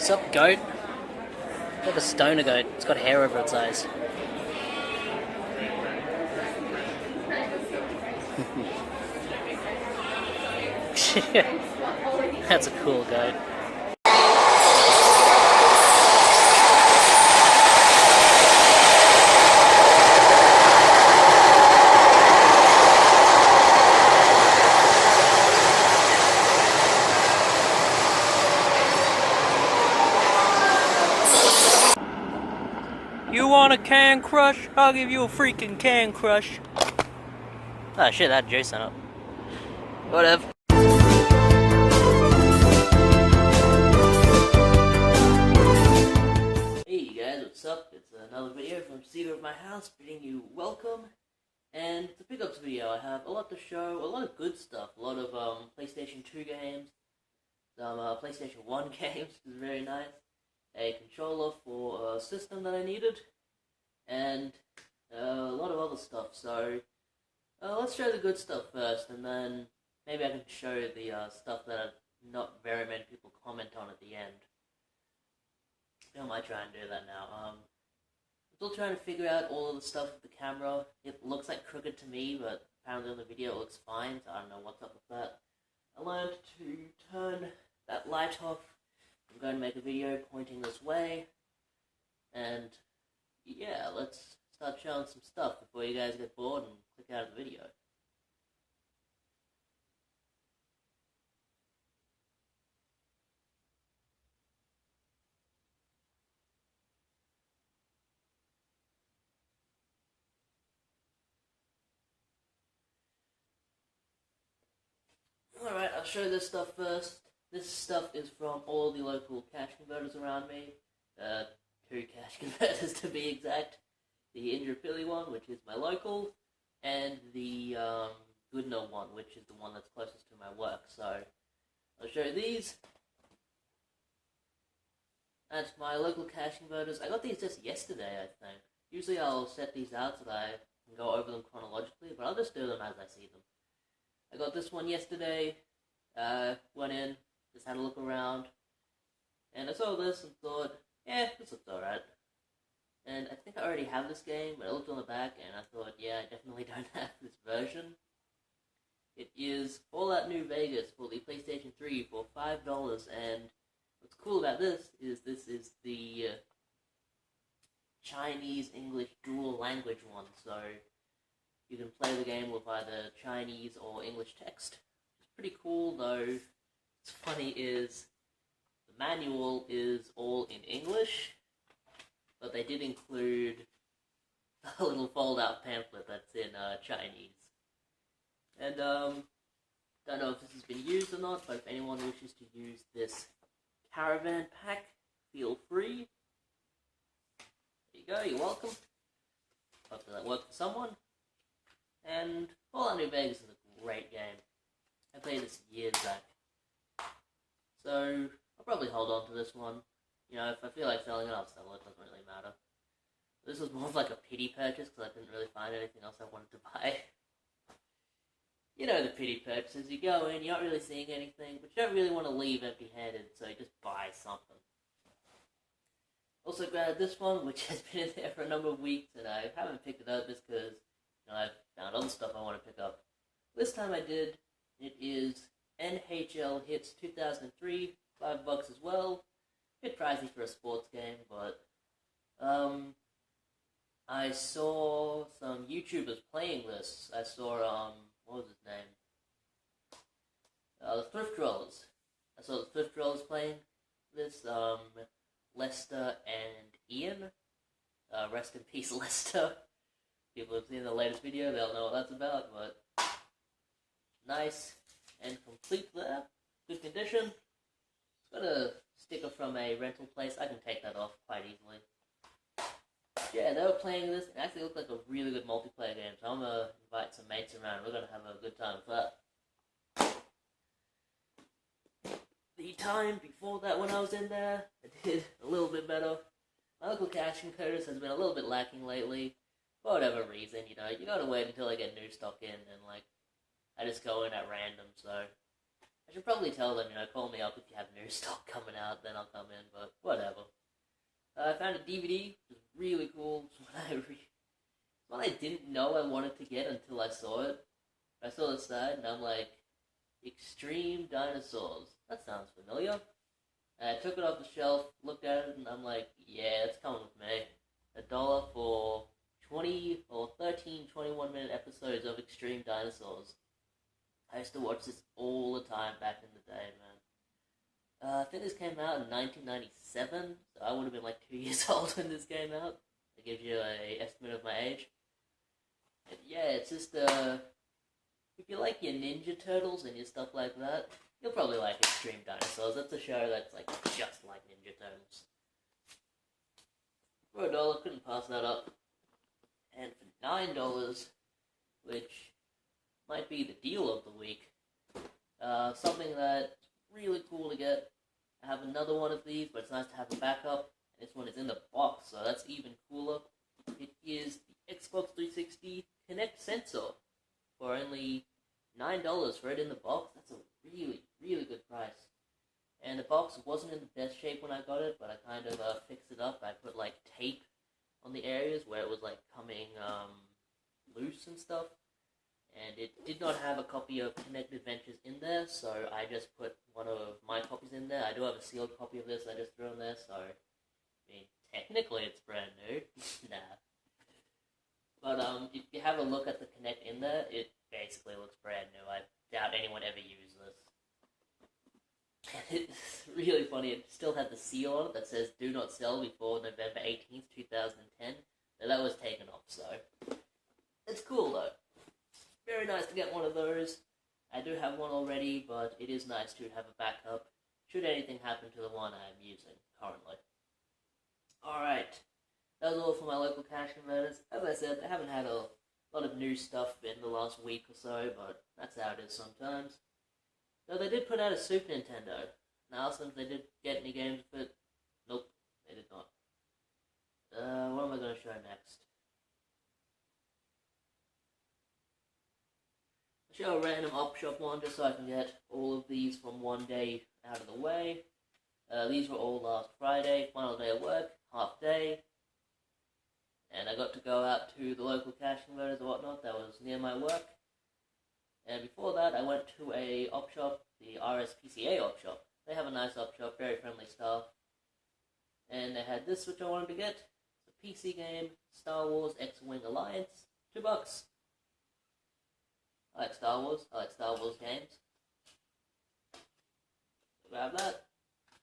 What's up, goat? It's like a stoner goat. It's got hair over its eyes. That's a cool goat. You want a can crush? I'll give you a freaking can crush. Ah shit, that had Jason up. Whatever. Hey guys, what's up? It's another video from Cedar of my house, bidding you welcome. And it's a pickups video. I have a lot to show, a lot of good stuff, a lot of PlayStation 2 games, some PlayStation 1 games, which is very nice. A controller for a system that I needed, and a lot of other stuff. So let's show the good stuff first, and then maybe I can show the stuff that not very many people comment on at the end. I might try and do that now. I'm still trying to figure out all of the stuff with the camera. It looks like crooked to me, but apparently on the video it looks fine, so I don't know what's up with that. I learned to turn that light off. I'm going to make a video pointing this way, and yeah, let's start showing some stuff before you guys get bored and click out of the video. Alright, I'll show this stuff first. This stuff is from all the local cash converters around me. 2 cash converters to be exact. The Indrapilli one, which is my local, and the Goodnow one, which is the one that's closest to my work. So, I'll show you these. That's my local cash converters. I got these just yesterday, I think. Usually I'll set these out so that I can go over them chronologically, but I'll just do them as I see them. I got this one yesterday, went in, just had a look around, and I saw this and thought, yeah, this looks alright. And I think I already have this game, but I looked on the back and I thought, yeah, I definitely don't have this version. It is Fallout New Vegas for the PlayStation 3 for $5, and what's cool about this is the Chinese-English dual language one, so you can play the game with either Chinese or English text. It's pretty cool, though. What's funny is the manual is all in English, but they did include a little fold-out pamphlet that's in Chinese. And don't know if this has been used or not, but if anyone wishes to use this caravan pack, feel free. There you go, you're welcome. Hopefully that worked for someone. And Fallout New Vegas is a great game. I played this years back. So, I'll probably hold on to this one. You know, if I feel like selling it, I'll sell it. Doesn't really matter. This was more of like a pity purchase, because I didn't really find anything else I wanted to buy. You know the pity purchases. You go in, you're not really seeing anything, but you don't really want to leave empty-handed, so you just buy something. Also grabbed this one, which has been in there for a number of weeks, and I haven't picked it up just because I've found other stuff I want to pick up. This time I did. It is NHL Hits 2003, $5 as well. A bit pricey for a sports game, but I saw some YouTubers playing this. I saw what was his name? The Thrift Rollers. I saw the Thrift Rollers playing this. Lester and Ian. Rest in peace, Lester. People who've seen the latest video, they'll know what that's about, but nice and complete there. Good condition. It's got a sticker from a rental place. I can take that off quite easily. Yeah, they were playing this. It actually looked like a really good multiplayer game, so I'm going to invite some mates around. We're going to have a good time with that. The time before that when I was in there, I did a little bit better. My local cash encoders has been a little bit lacking lately. For whatever reason, you gotta wait until I get new stock in, and I just go in at random, so I should probably tell them, call me up if you have new stock coming out, then I'll come in, but whatever. I found a DVD, which is really cool. It's one I didn't know I wanted to get until I saw it. I saw the side, and I'm like, Extreme Dinosaurs. That sounds familiar. And I took it off the shelf, looked at it, and I'm like, yeah, it's coming with me. $1 for 20 or 13 21-minute episodes of Extreme Dinosaurs. I used to watch this all the time back in the day, man. I think this came out in 1997, so I would have been like 2 years old when this came out. It gives you an estimate of my age. And yeah, it's just, if you like your Ninja Turtles and your stuff like that, you'll probably like Extreme Dinosaurs. That's a show that's like just like Ninja Turtles. For $1, couldn't pass that up. And for $9, which might be the deal of the week, something that's really cool to get. I have another one of these, but it's nice to have a backup. And this one is in the box, so that's even cooler. It is the Xbox 360 Kinect sensor for only $9 for it in the box. That's a really, really good price. And the box wasn't in the best shape when I got it, but I kind of fixed it up. I put like tape on the areas where it was like coming loose and stuff. And it did not have a copy of Kinect Adventures in there, so I just put one of my copies in there. I do have a sealed copy of this I just threw in there, so I mean, technically it's brand new. Nah. But if you have a look at the Kinect in there, it basically looks brand new. I doubt anyone ever used this. And it's really funny, it still had the seal on it that says do not sell before November 18th, 2010. But that was taken off, so it's cool though. Very nice to get one of those. I do have one already, but it is nice to have a backup should anything happen to the one I'm using currently. Alright, that was all for my local cash converters. As I said, I haven't had a lot of new stuff in the last week or so, but that's how it is sometimes. Though they did put out a Super Nintendo, and I asked them if they did get any games with it. Nope, they did not. What am I going to show next? I'll show a random op shop one just so I can get all of these from one day out of the way. These were all last Friday, final day of work, half day. And I got to go out to the local cash converters or whatnot that was near my work. And before that, I went to a op shop, the RSPCA op shop. They have a nice op shop, very friendly staff. And they had this, which I wanted to get. It's a PC game, Star Wars X-Wing Alliance, $2. I like Star Wars. I like Star Wars games. So grab that.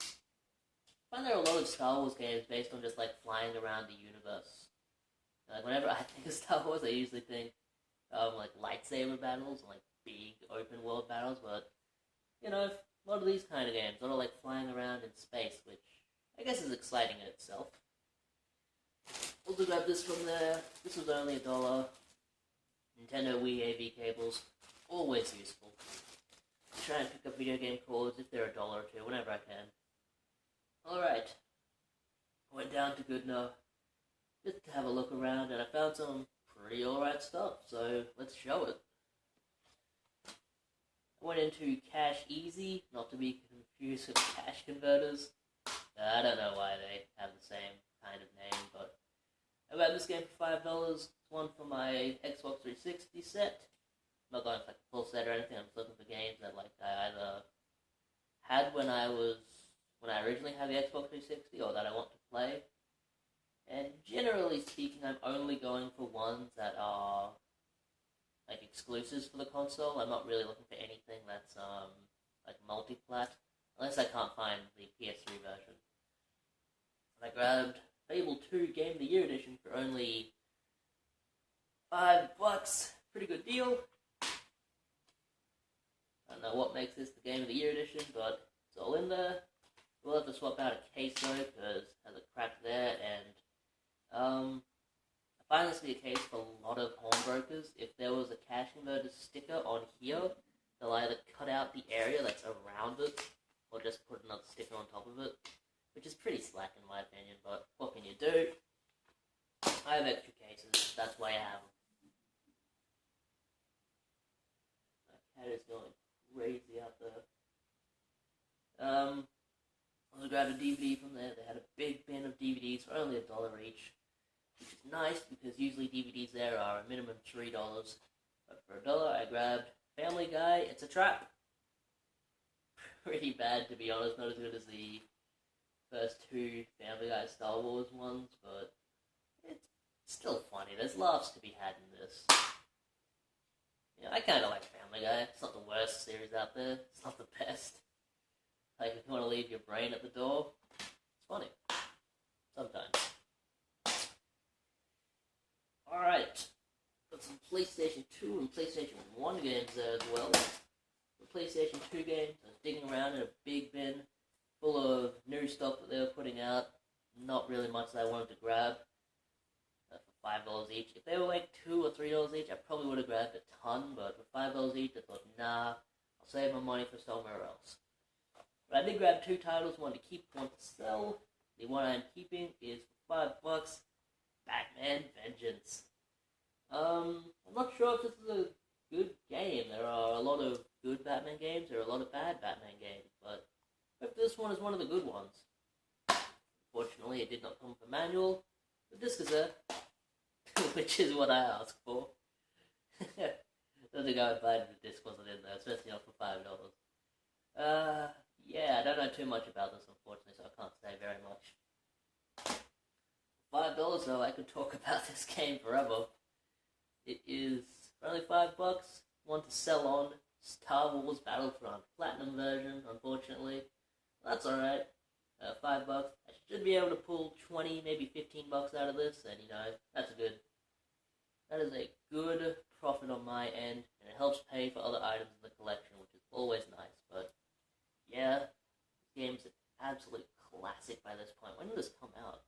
I find there are a lot of Star Wars games based on just like flying around the universe. Like whenever I think of Star Wars, I usually think like lightsaber battles and like big open world battles. But you know, a lot of these kind of games, a lot of like flying around in space, which I guess is exciting in itself. Also grab this from there. This was only $1. Nintendo Wii AV cables, always useful. Try and pick up video game cords if they're $1 or $2, whenever I can. Alright, went down to Goodnow just to have a look around, and I found some pretty alright stuff, so let's show it. I went into Cash Easy, not to be confused with Cash Converters. I don't know why they have the same kind of name, but I got this game for $5. It's one for my Xbox 360 set. I'm not going for like a full set or anything. I'm just looking for games that like I either had when I originally had the Xbox 360 or that I want to play. And generally speaking, I'm only going for ones that are like exclusives for the console. I'm not really looking for anything that's like multi-plat, unless I can't find the PS3 version. And I grabbed Fable 2 Game of the Year Edition for only $5. Pretty good deal. I don't know what makes this the Game of the Year Edition, but it's all in there. We'll have to swap out a case though, because it has a crack there, and I find this to be a case for a lot of pawnbrokers. If there was a cash converter sticker on here, they'll either cut out the area that's around it, or just put another sticker on top of it, which is pretty slack in my opinion, but what can you do? I have extra cases, that's why I have them. My cat is going crazy out there. Also grabbed a DVD from there. They had a big bin of DVDs for only $1 each, which is nice because usually DVDs there are a minimum $3. But for $1, I grabbed Family Guy. It's a Trap. Pretty bad, to be honest. Not as good as the first two Family Guy Star Wars ones, but it's still funny. There's laughs to be had in this. Yeah, I kind of like Family Guy. It's not the worst series out there. It's not the best. Like, if you want to leave your brain at the door, it's funny. Sometimes. Alright. Got some PlayStation 2 and PlayStation 1 games there as well. The PlayStation 2 games, I was digging around in a big bin full of new stuff that they were putting out. Not really much that I wanted to grab. For $5 each. If they were like $2 or $3 each, I probably would have grabbed a ton, but for $5 each, I thought, nah, I'll save my money for somewhere else. But I did grab two titles, one to keep, one to sell. The one I'm keeping is for $5, Batman Vengeance. I'm not sure if this is a good game. There are a lot of good Batman games, there are a lot of bad Batman games, but I hope this one is one of the good ones. Fortunately, it did not come with a manual. The disc is there, which is what I asked for. Don't think I would buy the disc wasn't in there, especially not for $5. Yeah, I don't know too much about this, unfortunately, so I can't say very much. $5 though, I could talk about this game forever. It is for only $5, one to sell on, Star Wars Battlefront, Platinum version, unfortunately. That's alright. $5. I should be able to pull 20, maybe $15 out of this, and you know, that is a good profit on my end, and it helps pay for other items in the collection, which is always nice, but yeah, this game's an absolute classic by this point. When did this come out?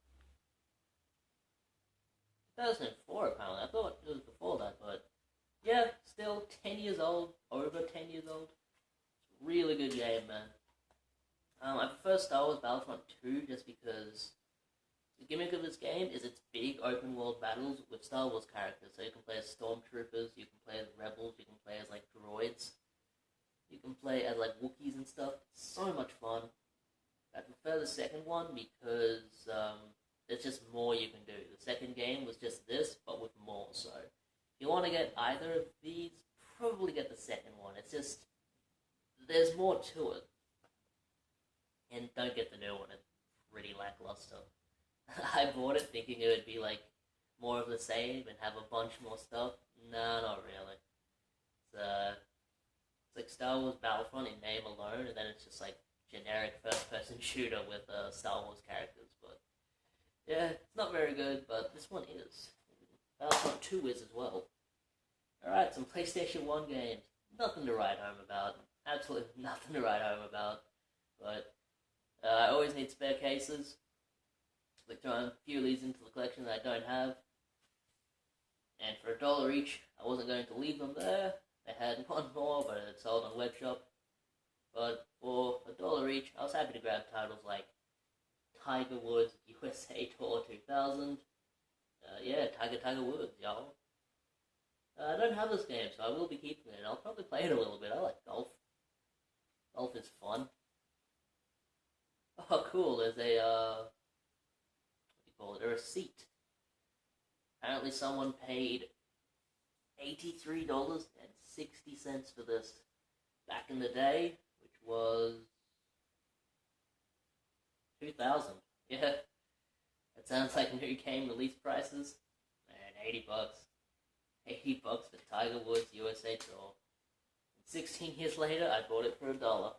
2004, apparently. I thought it was before that, but yeah, still 10 years old, over 10 years old. It's a really good game, man. I prefer Star Wars Battlefront 2 just because the gimmick of this game is its big open world battles with Star Wars characters. So you can play as stormtroopers, you can play as rebels, you can play as like droids, you can play as like Wookiees and stuff. It's so much fun. I prefer the second one because there's just more you can do. The second game was just this, but with more. So if you want to get either of these, probably get the second one. It's just there's more to it. And don't get the new one, it's pretty lackluster. I bought it thinking it would be like more of the same and have a bunch more stuff. No, not really. It's like Star Wars Battlefront in name alone, and then it's just like generic first-person shooter with Star Wars characters. But yeah, it's not very good, but this one is. Battlefront 2 is as well. Alright, some PlayStation 1 games. Nothing to write home about. Absolutely nothing to write home about. But I always need spare cases. Like throwing a few of these into the collection that I don't have. And for $1 each, I wasn't going to leave them there. They had one more, but it sold on web shop. But for $1 each, I was happy to grab titles like Tiger Woods USA Tour 2000. Yeah, Tiger Woods, y'all. I don't have this game, so I will be keeping it. I'll probably play it a little bit. I like golf. Golf is fun. Oh, cool. There's a a receipt. Apparently someone paid $83.60 for this back in the day, which was 2000. Yeah, that sounds like new game release prices. Man, $80. $80 for Tiger Woods USA Tour. And 16 years later, I bought it for $1.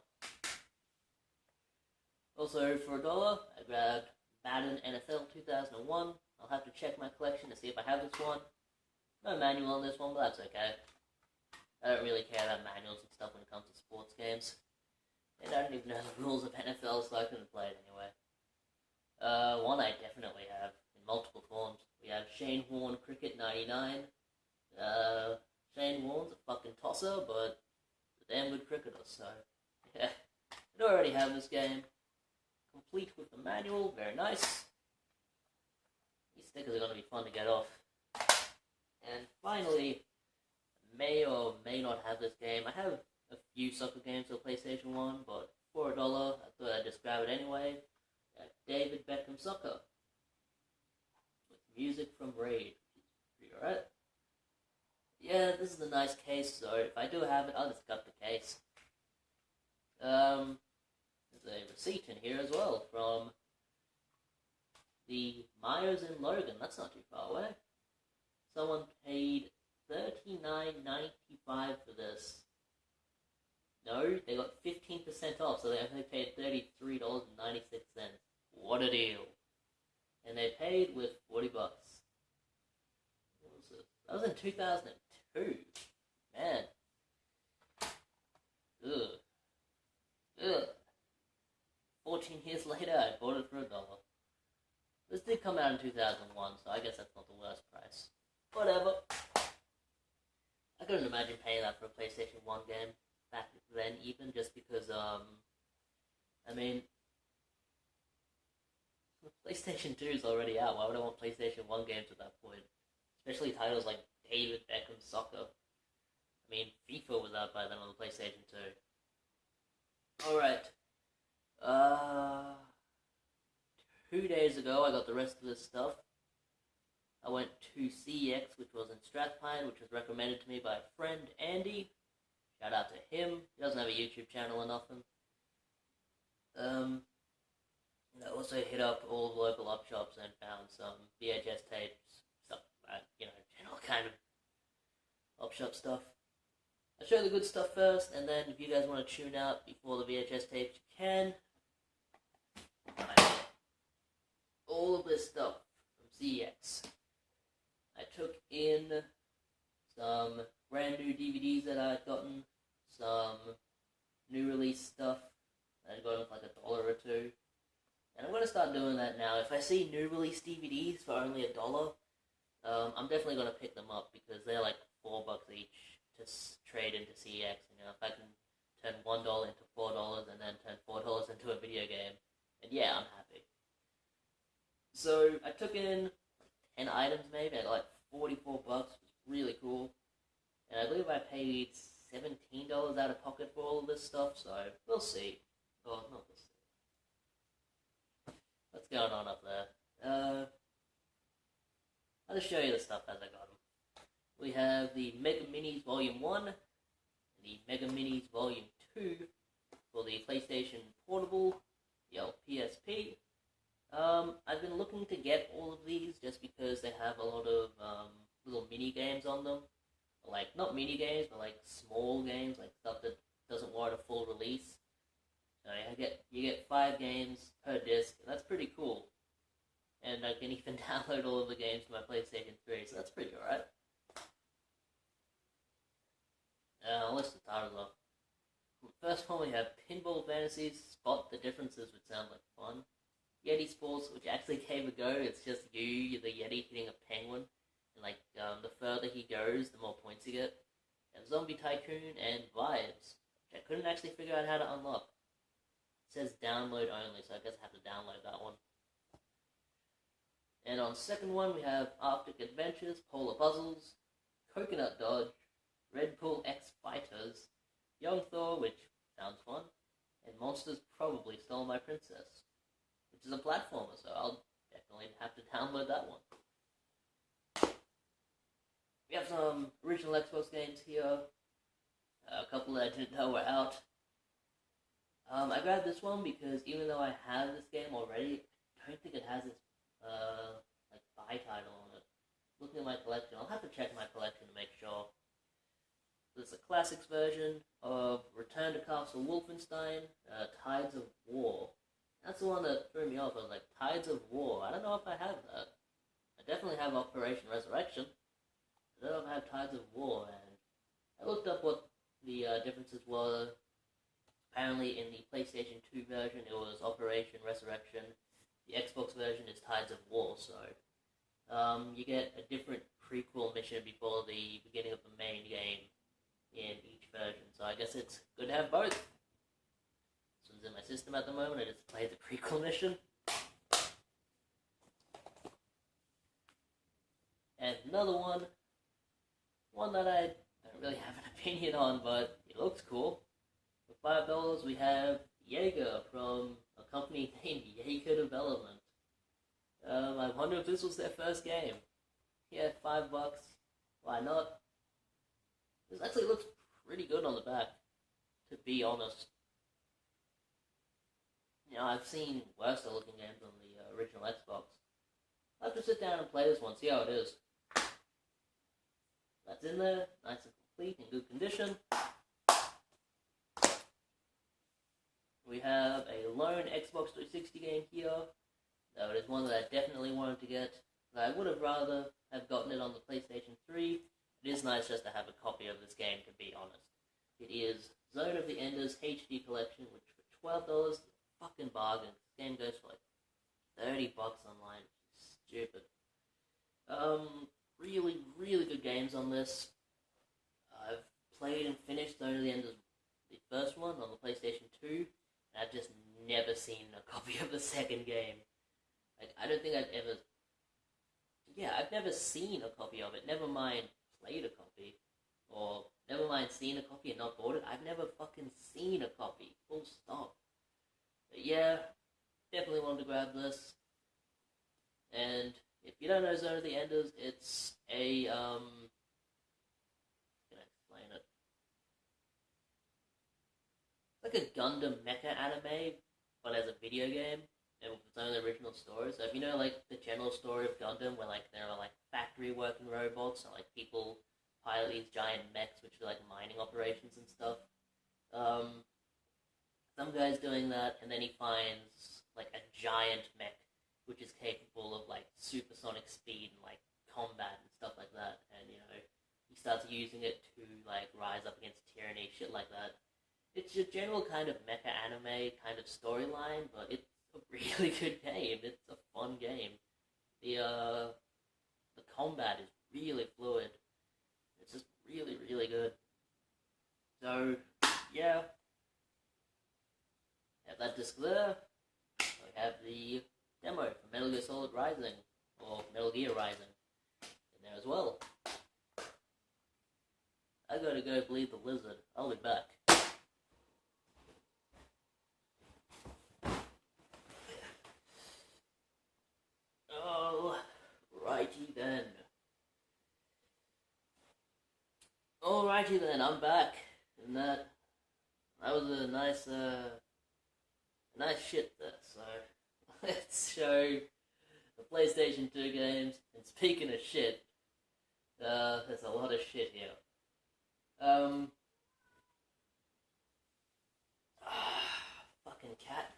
Also, for $1, I grabbed Madden NFL 2001. I'll have to check my collection to see if I have this one. No manual on this one, but that's okay. I don't really care about manuals and stuff when it comes to sports games. And I don't even know the rules of NFL, so I couldn't play it anyway. One I definitely have, in multiple forms. We have Shane Warne Cricket 99. Shane Warne's a fucking tosser, but a damn good cricketer, so yeah. I already have this game. Complete with the manual, very nice. These stickers are going to be fun to get off. And finally, may or may not have this game. I have a few soccer games for PlayStation 1, but for $1. I thought I'd just grab it anyway. David Beckham Soccer with music from Raid, which is pretty alright. Yeah, this is a nice case, so if I do have it, I'll just cut the case. There's a receipt in here as well from the Myers in Logan. That's not too far away. Someone paid $39.95 for this. No, they got 15% off, so they only paid $33.96. What a deal. And they paid with $40. What was this? That was in 2002. Man. Ugh. 14 years later, I bought it for $1. This did come out in 2001, so I guess that's not the worst price. Whatever. I couldn't imagine paying that for a PlayStation 1 game back then, even just because, I mean, PlayStation 2 is already out. Why would I want PlayStation 1 games at that point? Especially titles like David Beckham Soccer. I mean, FIFA was out by then on the PlayStation 2. Alright. 2 days ago, I got the rest of this stuff. I went to CX, which was in Strathpine, which was recommended to me by a friend, Andy. Shout out to him. He doesn't have a YouTube channel or nothing. And I also hit up all the local op shops and found some VHS tapes, stuff, general kind of op shop stuff. I'll show the good stuff first, and then if you guys want to tune out before the VHS tapes, you can. All of this stuff from CX. I took in some brand new DVDs that I'd gotten, some new release stuff that I'd gotten for like $1 or $2. And I'm going to start doing that now. If I see new release DVDs for only $1, I'm definitely going to pick them up because they're like $4 each to trade into CX. If I can turn $1 into $4 and then turn $4 into a video game, and yeah, I'm happy. So I took in 10 items maybe. I got like $44, which was really cool. And I believe I paid $17 out of pocket for all of this stuff, so we'll see. Oh, not we'll see. What's going on up there? I'll just show you the stuff as I got them. We have the Mega Minis Volume 1 and the Mega Minis Volume 2 for the PlayStation Portable, the old PSP. I've been looking to get all of these just because they have a lot of little mini games on them. Like, not mini games, but like small games, like stuff that doesn't warrant a full release. So you get 5 games per disc, and that's pretty cool. And I can even download all of the games to my PlayStation 3, so that's pretty alright. I'll list the titles off. First one, we have Pinball Fantasies, Spot the Differences, which sounds like fun. Yeti Sports, which actually gave a go. It's just you, the Yeti, hitting a penguin. And like, the further he goes, the more points you get. And Zombie Tycoon and Vibes, which I couldn't actually figure out how to unlock. It says download only, so I guess I have to download that one. And on second one, we have Arctic Adventures, Polar Puzzles, Coconut Dodge, Red Bull X Fighters, Young Thor, which sounds fun, and Monsters Probably Stole My Princess, which is a platformer, so I'll definitely have to download that one. We have some original Xbox games here, a couple that I didn't know were out. I grabbed this one because even though I have this game already, I don't think it has its like buy title on it. Looking at my collection, I'll have to check my collection to make sure. There's a classics version of Return to Castle Wolfenstein, Tides of War. That's the one that threw me off. I was like, Tides of War. I don't know if I have that. I definitely have Operation Resurrection. I don't know if I have Tides of War. And I looked up what the differences were. Apparently in the PlayStation 2 version, it was Operation Resurrection. The Xbox version is Tides of War, so you get a different prequel mission before the beginning of the main game in each version. So I guess it's good to have both. This one's in my system at the moment. I just played the prequel mission. And another one that I don't really have an opinion on, but it looks cool. For $5, we have Jaeger from a company named Jaeger Development. I wonder if this was their first game. Yeah, $5. Why not? This actually looks pretty good on the back, to be honest. You know, I've seen worse looking games on the original Xbox. I'll have to sit down and play this one, see how it is. That's in there, nice and complete, in good condition. We have a lone Xbox 360 game here. Though it is one that I definitely wanted to get. I would have rather have gotten it on the PlayStation 3. It is nice just to have a copy of this game, to be honest. It is Zone of the Enders HD Collection, which for $12, fucking bargain. This game goes for like $30 online. Stupid. Really, really good games on this. I've played and finished Zone of the Enders, the first one, on the PlayStation 2, and I've just never seen a copy of the second game. Like, I don't think I've ever... Yeah, I've never seen a copy of it, never mind played a copy, or never mind seen a copy and not bought it. I've never fucking seen a copy, full stop. But yeah, definitely wanted to grab this. And if you don't know Zone of the Enders, it's a, how can I explain it? It's like a Gundam mecha anime, but as a video game, and with its own original story. So if you know, like, the general story of Gundam, where, like, there are, like, factory working robots, and, like, people pilot these giant mechs, which are, like, mining operations and stuff. Some guy's doing that, and then he finds, like, a giant mech, which is capable of, like, supersonic speed and, like, combat and stuff like that. And, you know, he starts using it to, like, rise up against tyranny, shit like that. It's a general kind of mecha anime kind of storyline, but it's a really good game. It's a fun game. The combat is really fluid. It's just really, really good. So, yeah. Have that disc there. We have the demo for Metal Gear Solid Rising, or Metal Gear Rising, in there as well. I gotta go bleed the lizard. I'll be back. Alrighty then. Alrighty then, I'm back. And that was a nice shit there. So, let's show the PlayStation 2 games. And speaking of shit, there's a lot of shit here. Fucking cat.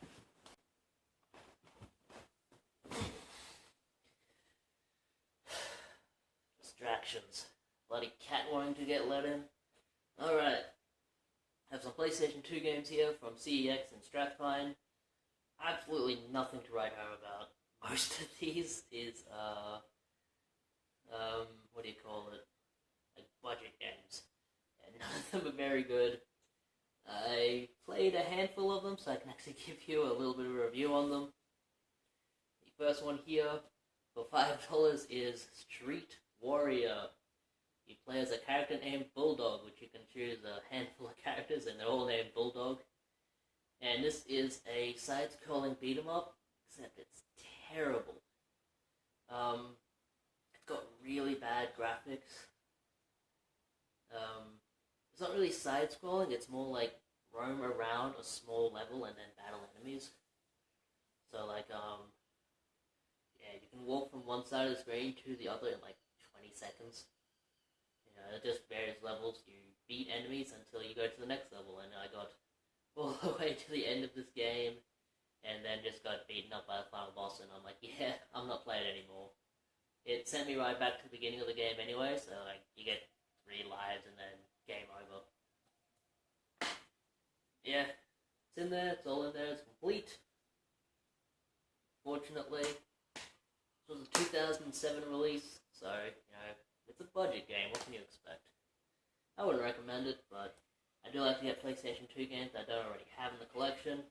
Distractions. Bloody cat wanting to get let in. Alright. Have some PlayStation 2 games here from CEX and Strathfine. Absolutely nothing to write home about. Most of these is, what do you call it? Like, budget games. And none of them are very good. I played a handful of them, so I can actually give you a little bit of a review on them. The first one here, for $5, is Street Warrior. You play as a character named Bulldog, which you can choose a handful of characters, and they're all named Bulldog. And this is a side-scrolling beat-em-up, except it's terrible. It's got really bad graphics. It's not really side-scrolling, it's more like roam around a small level and then battle enemies. So, like, yeah, you can walk from one side of the screen to the other in, like, 20 seconds. You know, just various levels. You beat enemies until you go to the next level, and I got all the way to the end of this game, and then just got beaten up by the final boss, and I'm like, yeah, I'm not playing it anymore. It sent me right back to the beginning of the game anyway, so, like, you get 3 lives, and then game over. Yeah, it's in there, it's all in there, it's complete. Fortunately, this was a 2007 release, so, you know, it's a budget game, what can you expect? I wouldn't recommend it, but I do like to get PlayStation 2 games that I don't already have in the collection.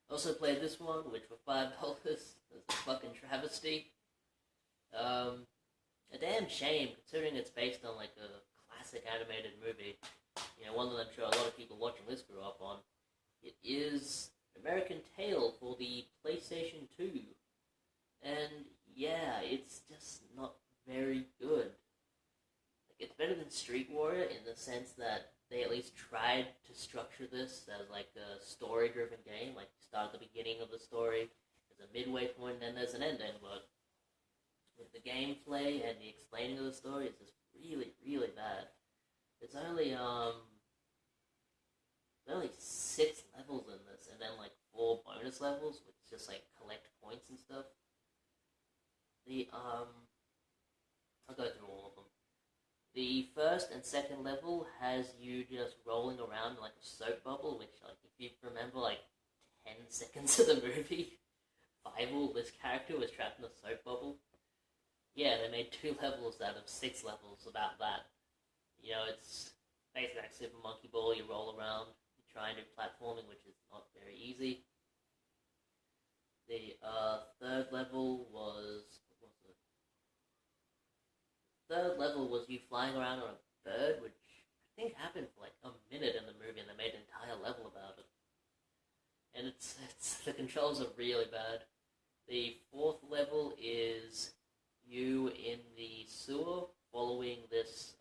Also played this one, which for $5 is a fucking travesty. A damn shame, considering it's based on, like, a classic animated movie. You know, one that I'm sure a lot of people watching this grew up on. It is American Tail for the PlayStation 2. And yeah, it's just not very good. Like, it's better than Street Warrior in the sense that they at least tried to structure this as like a story-driven game. Like, you start at the beginning of the story, there's a midway point, and then there's an ending. But with the gameplay and the explaining of the story, it's just really, really bad. There's only 6 levels in this, and then like 4 bonus levels, which just like collect points and stuff. I'll go through all of them. The first and second level has you just rolling around like a soap bubble, which, like, if you remember like 10 seconds of the movie, Fievel, this character, was trapped in a soap bubble. Yeah, they made 2 levels out of 6 levels about that. You know, it's basically like Super Monkey Ball. You roll around, you try and do platforming, which is not very easy. The third level was... Third level was you flying around on a bird, which I think happened for like a minute in the movie, and they made an entire level about it. And it's the controls are really bad. The fourth level is you in the sewer following this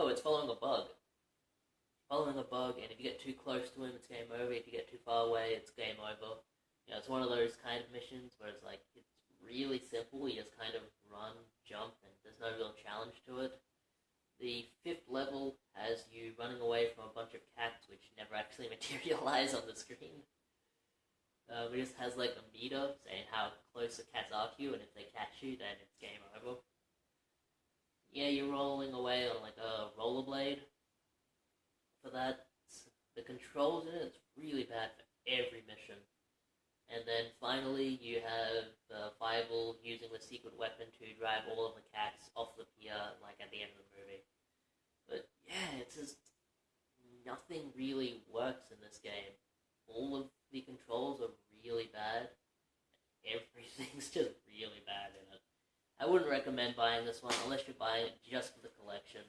it's following a bug. Following a bug, and if you get too close to him, it's game over. If you get too far away, it's game over. You know, it's one of those kind of missions where it's like, it's really simple. You just kind of run, jump, and there's no real challenge to it. The fifth level has you running away from a bunch of cats, which never actually materialize on the screen. It just has like a meter saying how close the cats are to you, and if they catch you, then it's game over. Yeah, you're rolling away on like a rollerblade. For that, the controls in it's really bad for every mission. And then finally, you have Fievel using the secret weapon to drive all of the cats off the pier, like at the end of the movie. But yeah, it's just nothing really works in this game. All of the controls are really bad. Everything's just really bad in it. I wouldn't recommend buying this one unless you're buying it just for the collection.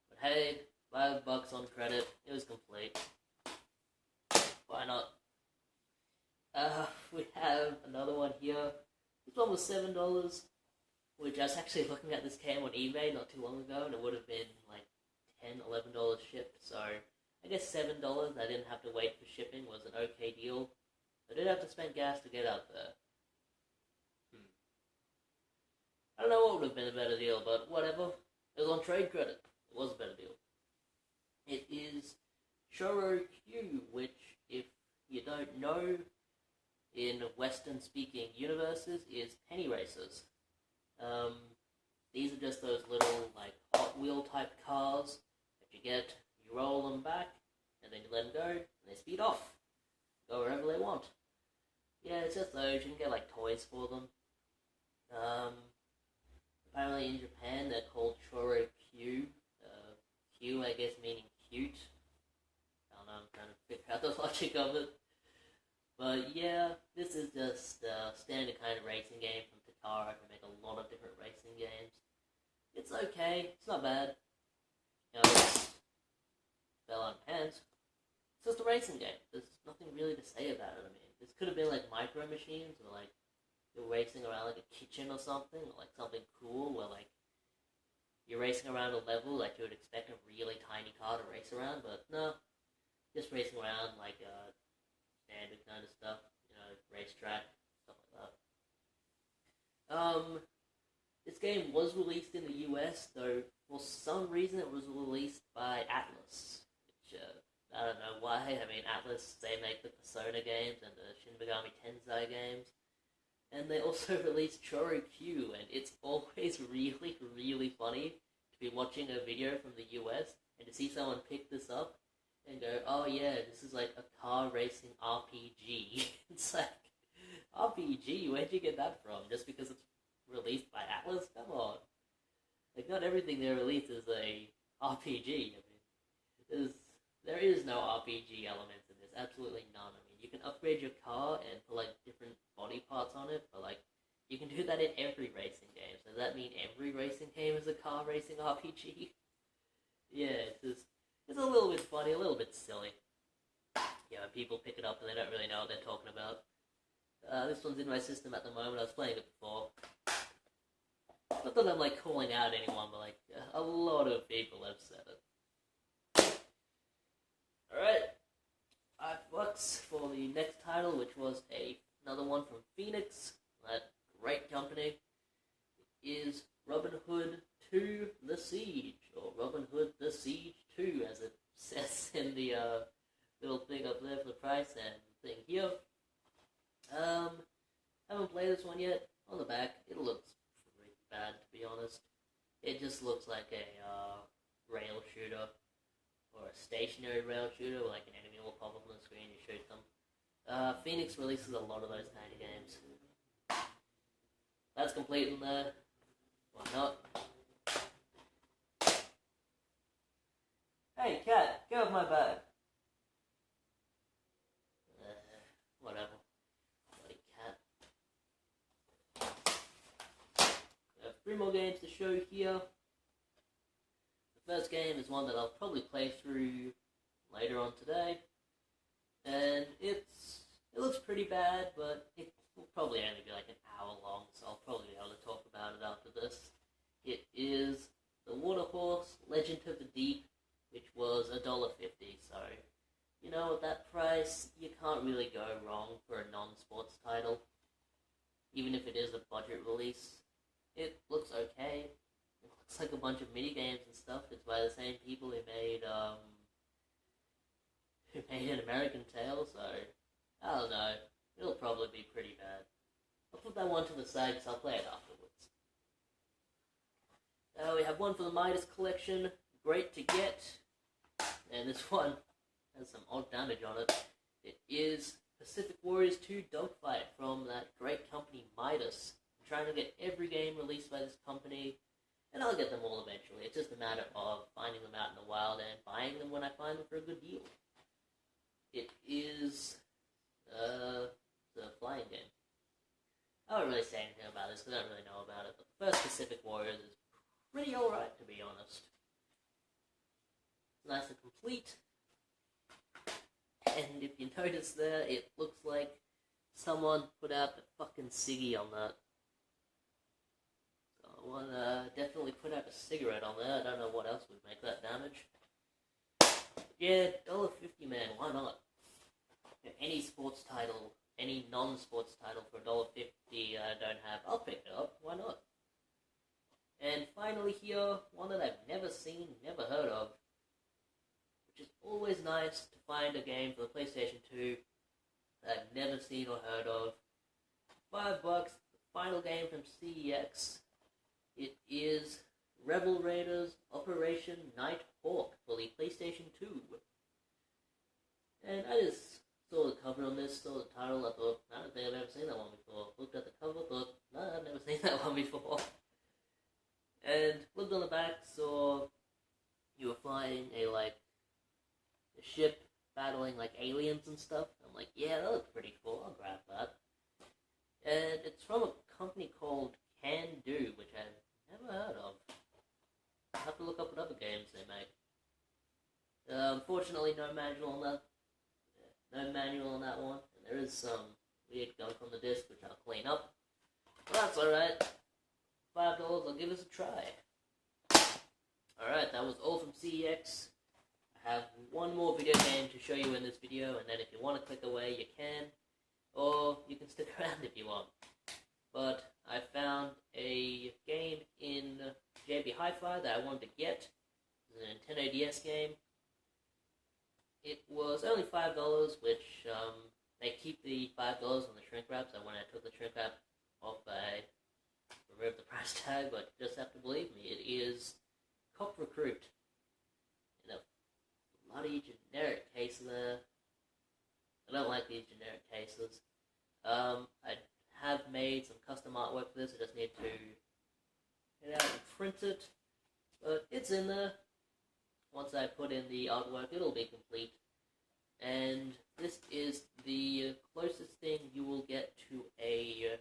But hey, $5 on credit. It was complete. Why not? We have another one here. This one was $7, which I was actually looking at this game on eBay not too long ago, and it would have been like $10, $11 shipped, so I guess $7, I didn't have to wait for shipping, was an okay deal. I did have to spend gas to get out there. I don't know what would have been a better deal, but whatever. It was on trade credit. It was a better deal. It is ChoroQ, which, if you don't know, in Western-speaking universes, is penny racers. These are just those little, like, Hot Wheel type cars that you get, you roll them back, and then you let them go, and they speed off. Go wherever they want. Yeah, it's just those. You can get, like, toys for them. Apparently in Japan, they're called ChoroQ. Q, I guess, meaning cute. I don't know, I'm trying to figure out the logic of it. But yeah, this is just a standard kind of racing game from Takara, who make a lot of different racing games. It's okay, it's not bad. You know, it's fell on pants. It's just a racing game. There's nothing really to say about it. I mean, this could have been like Micro Machines, or like you're racing around like a kitchen or something, or like something cool where like you're racing around a level like you would expect a really tiny car to race around, but no, just racing around like standard kind of stuff, you know, racetrack, stuff like that. This game was released in the US, though for some reason it was released by Atlas, which I don't know why. I mean, Atlas, they make the Persona games and the Shin Megami Tensei games. And they also released ChoroQ, and it's always really, really funny to be watching a video from the US and to see someone pick this up and go, oh yeah, this is like a car racing RPG. It's like, RPG? Where'd you get that from? Just because it's released by Atlas? Come on. Like, not everything they release is a RPG. I mean, there is no RPG elements in this. Absolutely none. I mean, you can upgrade your car and put like different body parts on it, but like you can do that in every racing game. So does that mean every racing game is a car racing RPG? Yeah, it's a little bit funny, a little bit silly. Yeah, when people pick it up and they don't really know what they're talking about. This one's in my system at the moment. I was playing it before. Not that I'm like calling out anyone, but like a lot of people have said it. Alright, $5 for the next title, which was another one from Phoenix, that great company. It is Robin Hood 2 The Siege, or Robin Hood The Siege 2, as it says in the little thing up there for the price and thing here. Haven't played this one yet. On the back, it looks pretty bad, to be honest. It just looks like a rail shooter, or a stationary rail shooter, where like an enemy will pop up on the screen and you shoot them. Phoenix releases a lot of those kind of games. That's complete in there. Why not? Hey, cat, get off my bag. Whatever. Bloody cat. I have 3 more games to show here. The first game is one that I'll probably play through later on today. And it looks pretty bad, but it will probably only be like an hour long, so I'll probably be able to talk about it after this. It is The Water Horse Legend of the Deep, which was $1.50, so you know, at that price, you can't really go wrong for a non-sports title. Even if it is a budget release, it looks okay. It looks like a bunch of mini games and stuff. It's by the same people who made An American Tail, so I don't know. It'll probably be pretty bad. I'll put that one to the side because I'll play it afterwards. We have one for the Midas collection. Great to get. And this one has some odd damage on it. It is Pacific Warriors 2 Dogfight from that great company Midas. I'm trying to get every game released by this company, and I'll get them all eventually. It's just a matter of finding them out in the wild and buying them when I find them for a good deal. It is the flying game. I don't really say anything about this because I don't really know about it, but the first Pacific Warriors is pretty alright, to be honest. It's nice and complete. And if you notice there, it looks like someone put out the fucking ciggy on that. So I want to definitely put out a cigarette on there. I don't know what else would make that damage. Yeah, $1.50, man, why not? Any sports title, any non-sports title for $1.50 I don't have, I'll pick it up, why not? And finally here, one that I've never seen, never heard of, which is always nice to find a game for the PlayStation 2 that I've never seen or heard of. $5, the final game from CEX. It is Rebel Raiders Operation Nighthawk for the PlayStation 2. And I just saw the cover on this, saw the title, I thought, I don't think I've ever seen that one before. Looked at the cover, thought, no, I've never seen that one before. And looked on the back, saw you were flying a ship battling like aliens and stuff. I'm like, yeah, that looks pretty cool, I'll grab that. And it's from a company called Can Do, which I've never heard of. I'll have to look up what other games they make. Unfortunately, no manual on that. No manual on that one. And there is some weird gunk on the disc, which I'll clean up. But that's alright. $5, I'll give this a try. Alright, that was all from CEX. I have one more video game to show you in this video, and then if you want to click away, you can. Or you can stick around if you want. But I found a game in JB Hi-Fi that I wanted to get. It's a Nintendo DS game. It was only $5, which they keep the $5 on the shrink wrap, so when I took the shrink wrap off, I removed the price tag, but you just have to believe me, it is Cop Recruit. In a bloody generic case there. I don't like these generic cases. I have made some custom artwork for this, I just need to get out and print it. But it's in there. Once I put in the artwork, it'll be complete. And this is the closest thing you will get to a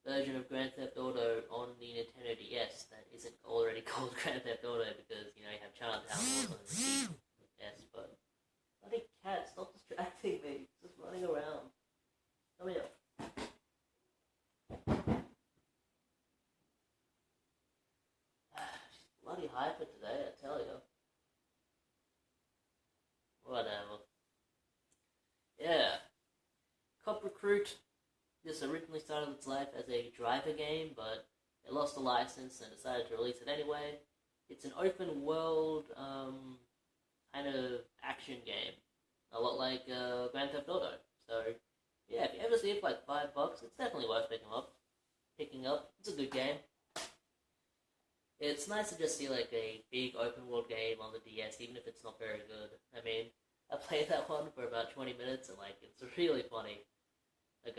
version of Grand Theft Auto on the Nintendo DS that isn't already called Grand Theft Auto, because, you know, you Recruit. This originally started its life as a driver game, but they lost the license and decided to release it anyway. It's an open world kind of action game, a lot like Grand Theft Auto. So yeah, if you ever see it for like $5, it's definitely worth picking up. It's a good game. It's nice to just see like a big open world game on the DS, even if it's not very good. I mean, I played that one for about 20 minutes and like it's really funny. Like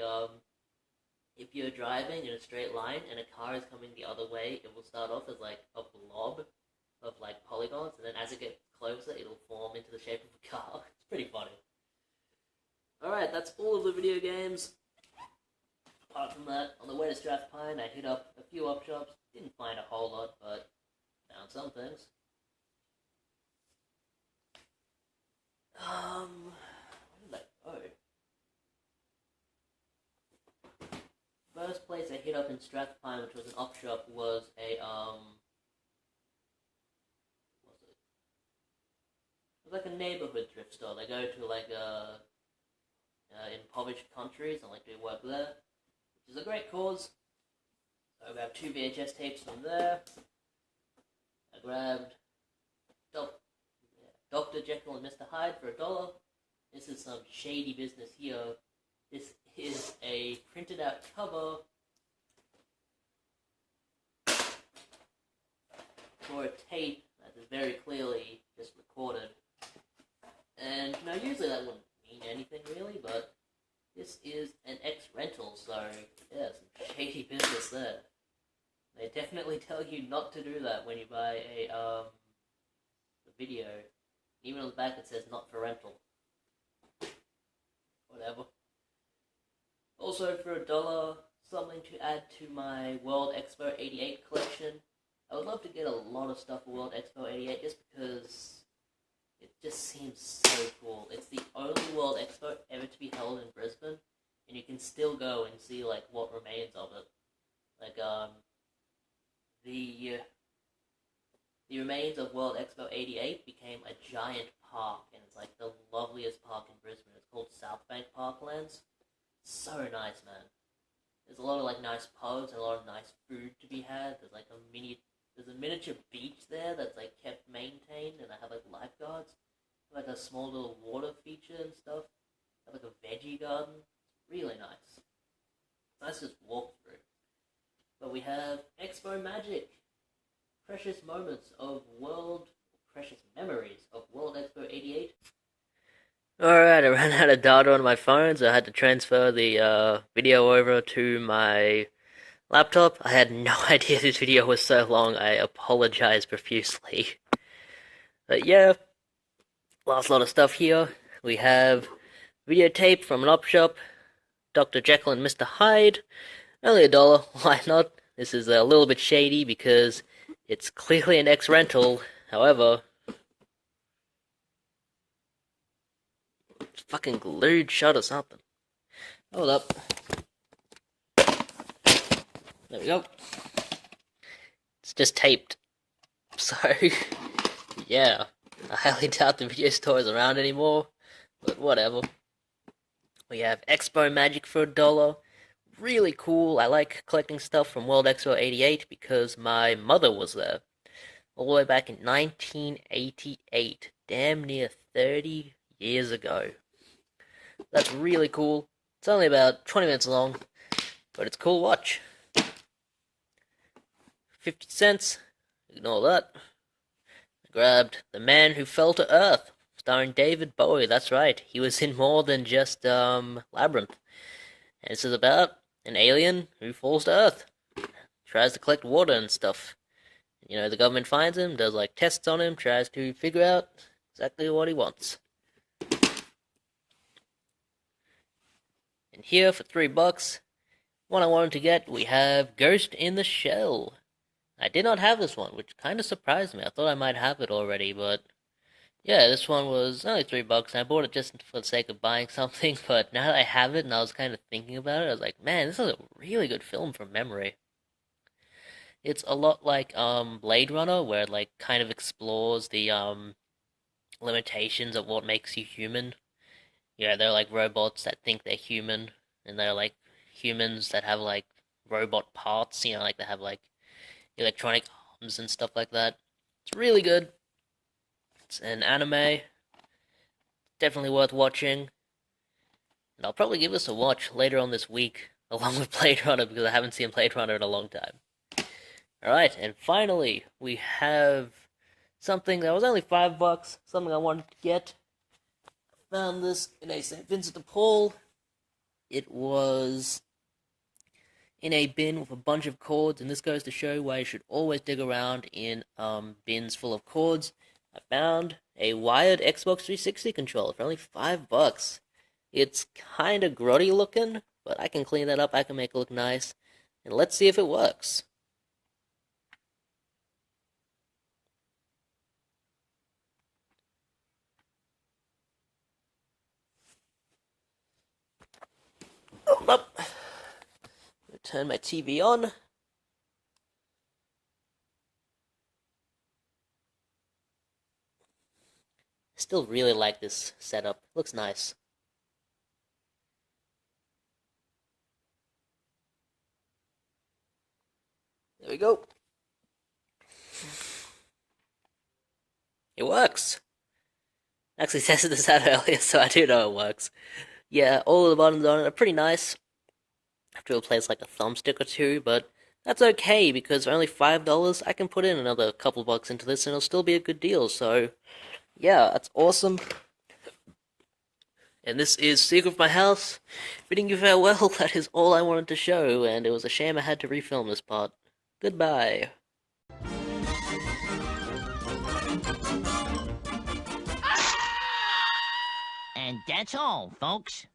if you're driving in a straight line and a car is coming the other way, it will start off as like a blob of like polygons, and then as it gets closer, it'll form into the shape of a car. It's pretty funny. Alright, that's all of the video games. Apart from that, on the way to Strathpine, I hit up a few op shops. Didn't find a whole lot, but found some things. Where did I go? First place I hit up in Strathpine, which was an op shop, was a it was like a neighborhood thrift store. They go to like impoverished countries and like do work there, which is a great cause. So I grabbed 2 VHS tapes from there. I grabbed Dr. Jekyll and Mr. Hyde for $1. This is some shady business here. This is a printed out cover for a tape that is very clearly just recorded. And, you know, usually that wouldn't mean anything really, but this is an ex-rental, so yeah, some shady business there. They definitely tell you not to do that when you buy a video. Even on the back it says not for rental. Whatever. Also for $1, something to add to my World Expo 88 collection. I would love to get a lot of stuff for World Expo 88 just because it just seems so cool. It's the only World Expo ever to be held in Brisbane, and you can still go and see like what remains of it. Like the remains of World Expo 88 became a giant park, and it's like the loveliest park in Brisbane. It's called South Bank Parklands. So nice, man. There's a lot of like nice pubs and a lot of nice food to be had. There's like there's a miniature beach there that's like kept maintained, and I have like lifeguards, like a small little water feature and stuff. I have like a veggie garden. It's really nice. Nice to just walk through. But we have Expo Magic. Precious memories of World Expo 88. Alright, I ran out of data on my phone, so I had to transfer the video over to my laptop. I had no idea this video was so long. I apologize profusely. But yeah, last lot of stuff here. We have videotape from an op shop, Dr. Jekyll and Mr. Hyde. Only $1, why not? This is a little bit shady because it's clearly an ex-rental. However, it's fucking glued shut or something. Hold up. There we go. It's just taped. So, yeah. I highly doubt the video store is around anymore, but whatever. We have Expo Magic for $1. Really cool. I like collecting stuff from World Expo 88 because my mother was there. All the way back in 1988. Damn near 30 years ago. That's really cool. It's only about 20 minutes long, but it's a cool watch. 50 cents. Ignore that. I grabbed The Man Who Fell to Earth, starring David Bowie. That's right. He was in more than just Labyrinth. And this is about an alien who falls to Earth. Tries to collect water and stuff. You know, the government finds him, does like tests on him, tries to figure out exactly what he wants. And here for $3, one I wanted to get, we have Ghost in the Shell. I did not have this one, which kind of surprised me. I thought I might have it already, but yeah, this one was only $3. I bought it just for the sake of buying something, but now that I have it and I was kind of thinking about it, I was like, man, this is a really good film from memory. It's a lot like Blade Runner, where it like kind of explores the limitations of what makes you human. Yeah, they're like robots that think they're human, and they're like humans that have like robot parts, you know, like they have like electronic arms and stuff like that. It's really good. It's an anime, definitely worth watching, and I'll probably give this a watch later on this week, along with Blade Runner, because I haven't seen Blade Runner in a long time. Alright, and finally, we have something that was only $5, something I wanted to get. Found this in a St. Vincent de Paul. It was in a bin with a bunch of cords, and this goes to show why you should always dig around in bins full of cords. I found a wired Xbox 360 controller for only $5. It's kind of grotty looking, but I can clean that up, I can make it look nice, and let's see if it works. Hold up. Turn my TV on. Still really like this setup. Looks nice. There we go. It works. I actually tested this out earlier, so I do know it works. Yeah, all of the buttons on it are pretty nice. I have to replace like a thumbstick or two, but that's okay because for only $5 I can put in another couple bucks into this and it'll still be a good deal. So yeah, that's awesome. And this is Secret of My House. Bidding you farewell, that is all I wanted to show, and it was a shame I had to refilm this part. Goodbye. And that's all, folks.